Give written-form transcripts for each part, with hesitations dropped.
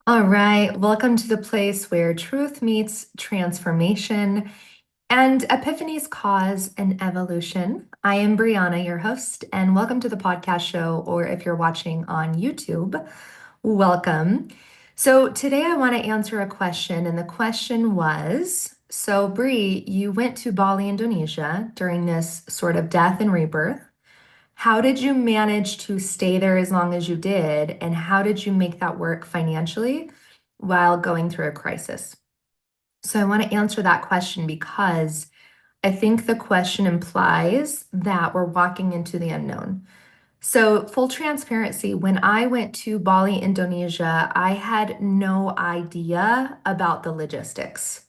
All right, welcome to the place where truth meets transformation and epiphanies cause an evolution. I am Brianna, your host, and welcome to the podcast show, or if you're watching on YouTube, welcome. So today I want to answer a question, and the question was, so Bri, you went to Bali, Indonesia during this sort of death and rebirth. How did you manage to stay there as long as you did? And how did you make that work financially while going through a crisis? So I want to answer that question because I think the question implies that we're walking into the unknown. So, full transparency, when I went to Bali, Indonesia, I had no idea about the logistics.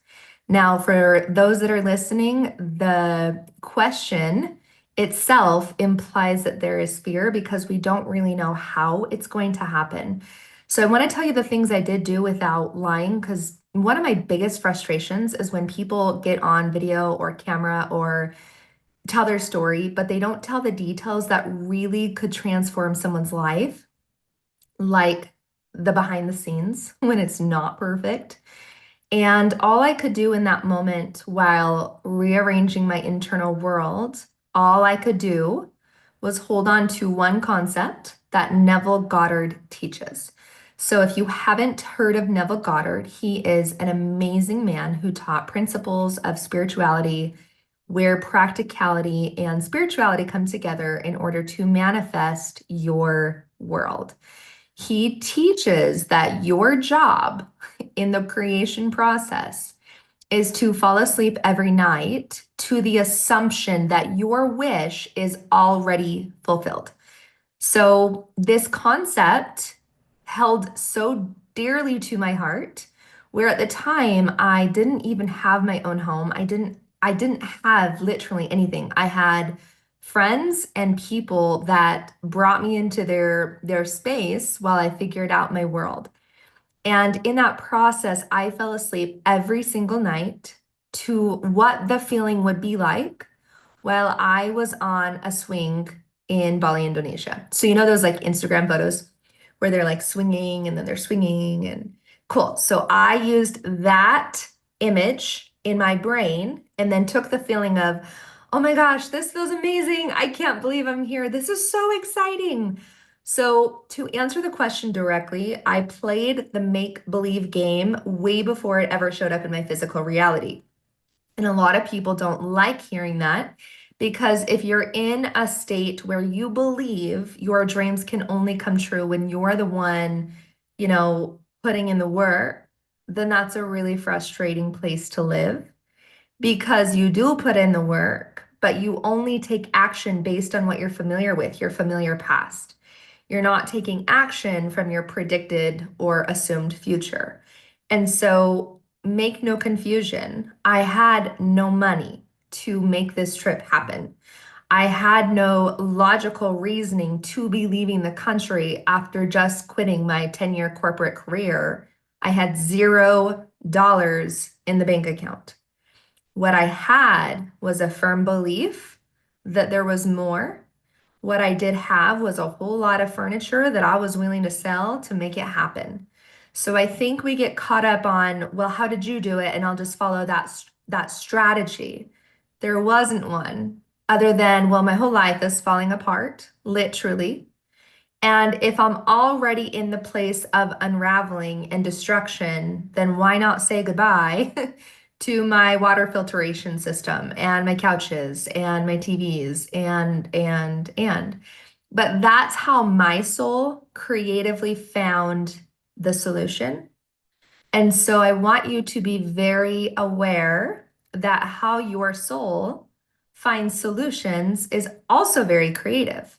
Now, for those that are listening, the question itself implies that there is fear because we don't really know how it's going to happen. So, I want to tell you the things I did do without lying because one of my biggest frustrations is when people get on video or camera or tell their story, but they don't tell the details that really could transform someone's life, like the behind the scenes when it's not perfect. And all I could do in that moment while rearranging my internal world, all I could do was hold on to one concept that Neville Goddard teaches. So, if you haven't heard of Neville Goddard, he is an amazing man who taught principles of spirituality where practicality and spirituality come together in order to manifest your world. He teaches that your job in the creation process is to fall asleep every night to the assumption that your wish is already fulfilled. So, this concept held so dearly to my heart, where at the time I didn't even have my own home. I didn't have literally anything. I had friends and people that brought me into their space while I figured out my world. And in that process, I fell asleep every single night to what the feeling would be like while I was on a swing in Bali, Indonesia. So, you know, those like Instagram photos where they're like swinging and then they're swinging and cool. So, I used that image in my brain and then took the feeling of, oh my gosh, this feels amazing. I can't believe I'm here. This is so exciting. So, to answer the question directly, I played the make believe game way before it ever showed up in my physical reality. And a lot of people don't like hearing that because if you're in a state where you believe your dreams can only come true when you're the one, putting in the work, then that's a really frustrating place to live because you do put in the work, but you only take action based on what you're familiar with, your familiar past. You're not taking action from your predicted or assumed future. And so, make no confusion, I had no money to make this trip happen. I had no logical reasoning to be leaving the country after just quitting my 10-year corporate career. I had $0 in the bank account. What I had was a firm belief that there was more. What I did have was a whole lot of furniture that I was willing to sell to make it happen. So I think we get caught up on, well, how did you do it? And I'll just follow that strategy. There wasn't one other than, well, my whole life is falling apart, literally. And if I'm already in the place of unraveling and destruction, then why not say goodbye to my water filtration system and my couches and my TVs and. But that's how my soul creatively found the solution. And so I want you to be very aware that how your soul finds solutions is also very creative.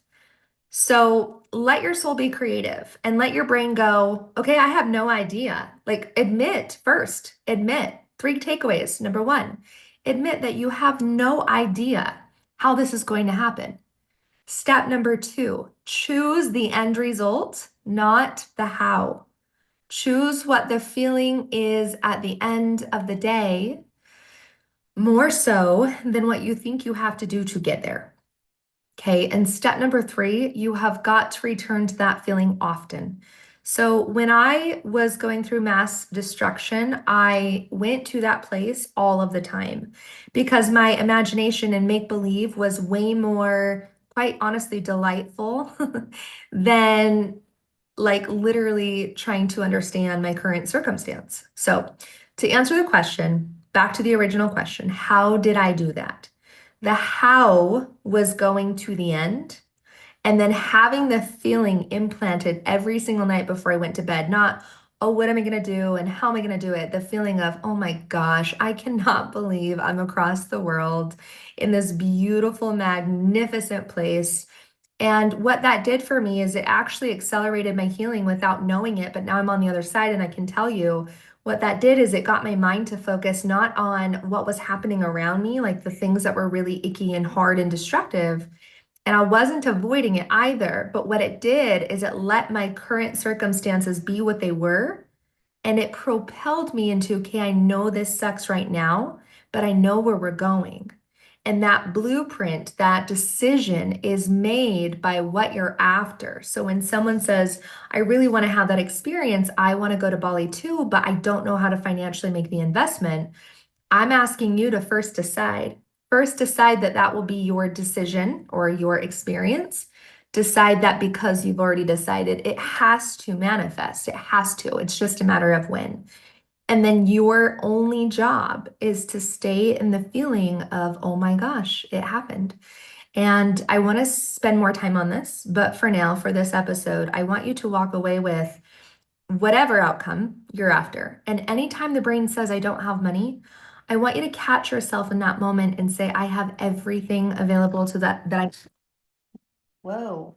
So let your soul be creative and let your brain go, okay, I have no idea. Like, admit first, admit three takeaways. Number one, admit that you have no idea how this is going to happen. Step number two, choose the end result, not the how. Choose what the feeling is at the end of the day, more so than what you think you have to do to get there. Okay, and step number three, you have got to return to that feeling often. So when I was going through mass destruction, I went to that place all of the time because my imagination and make believe was way more, quite honestly, delightful than like literally trying to understand my current circumstance. So, to answer the question, back to the original question, how did I do that? The how was going to the end and then having the feeling implanted every single night before I went to bed, not, oh, what am I going to do and how am I going to do it? The feeling of, oh my gosh, I cannot believe I'm across the world in this beautiful, magnificent place. And what that did for me is it actually accelerated my healing without knowing it. But now I'm on the other side, and I can tell you what that did is it got my mind to focus not on what was happening around me, like the things that were really icky and hard and destructive. And I wasn't avoiding it either. But what it did is it let my current circumstances be what they were. And it propelled me into, okay, I know this sucks right now, but I know where we're going. And that blueprint, that decision is made by what you're after. So when someone says, I really want to have that experience, I want to go to Bali too, but I don't know how to financially make the investment, I'm asking you to first decide. First, decide that that will be your decision or your experience. Decide that because you've already decided, it has to manifest. It has to. It's just a matter of when. And then your only job is to stay in the feeling of, oh my gosh, it happened. And I want to spend more time on this, but for now, for this episode, I want you to walk away with whatever outcome you're after. And anytime the brain says, I don't have money, I want you to catch yourself in that moment and say, I have everything available to that I, whoa,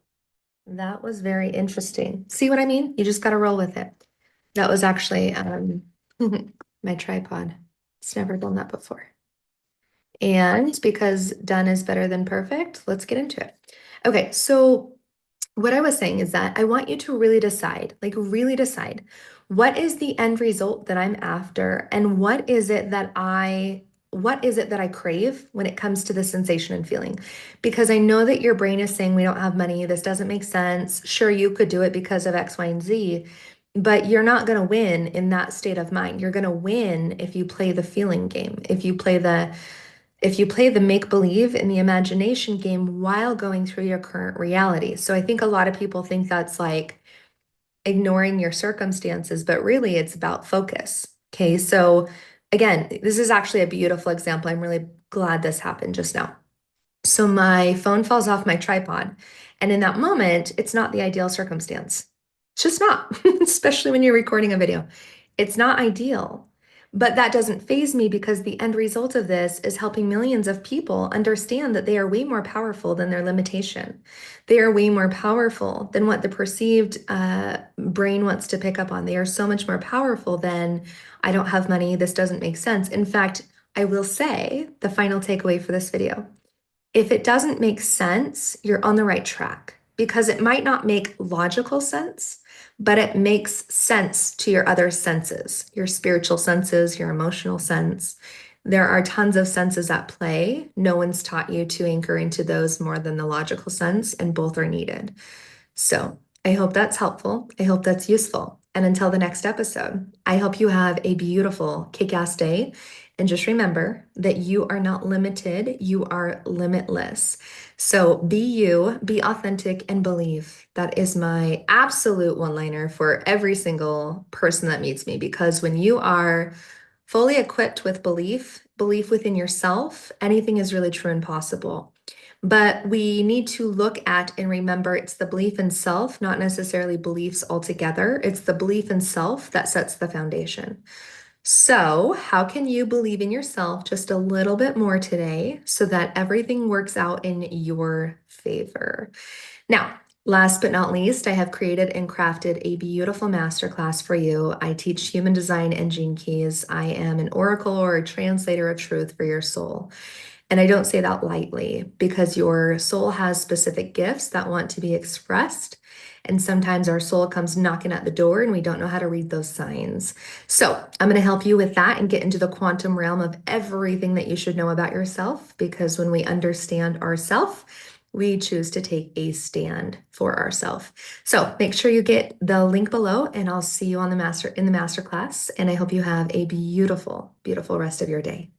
that was very interesting. See what I mean? You just got to roll with it. That was actually my tripod. It's never done that before. And because done is better than perfect, let's get into it. Okay, so what I was saying is that I want you to really decide, like really decide, what is the end result that I'm after and what is it that I crave when it comes to the sensation and feeling? Because I know that your brain is saying we don't have money, this doesn't make sense. Sure, you could do it because of X, Y, and Z, but you're not going to win in that state of mind. You're going to win if you play the feeling game, if you play the make believe in the imagination game while going through your current reality. So I think a lot of people think that's like ignoring your circumstances, but really it's about focus. Okay. So again, this is actually a beautiful example. I'm really glad this happened just now. So my phone falls off my tripod. And in that moment, it's not the ideal circumstance. It's just not, especially when you're recording a video. It's not ideal. But that doesn't faze me because the end result of this is helping millions of people understand that they are way more powerful than their limitation. They are way more powerful than what the perceived brain wants to pick up on. They are so much more powerful than, I don't have money, this doesn't make sense. In fact, I will say the final takeaway for this video. If it doesn't make sense, you're on the right track because it might not make logical sense, but it makes sense to your other senses, your spiritual senses, your emotional sense. There are tons of senses at play. No one's taught you to anchor into those more than the logical sense, and both are needed. So I hope that's helpful. I hope that's useful. And until the next episode, I hope you have a beautiful kick-ass day. And just remember that you are not limited, you are limitless. So be you, be authentic, and believe. That is my absolute one-liner for every single person that meets me, because when you are fully equipped with belief within yourself, anything is really true and possible. But we need to look at and remember it's the belief in self, not necessarily beliefs altogether. It's the belief in self that sets the foundation. So, how can you believe in yourself just a little bit more today so that everything works out in your favor? Now, last but not least, I have created and crafted a beautiful masterclass for you. I teach human design and gene keys. I am an oracle or a translator of truth for your soul. And I don't say that lightly because your soul has specific gifts that want to be expressed. And sometimes our soul comes knocking at the door and we don't know how to read those signs. So I'm going to help you with that and get into the quantum realm of everything that you should know about yourself, because when we understand ourself, we choose to take a stand for ourselves. So make sure you get the link below, and I'll see you on the masterclass. And I hope you have a beautiful, beautiful rest of your day.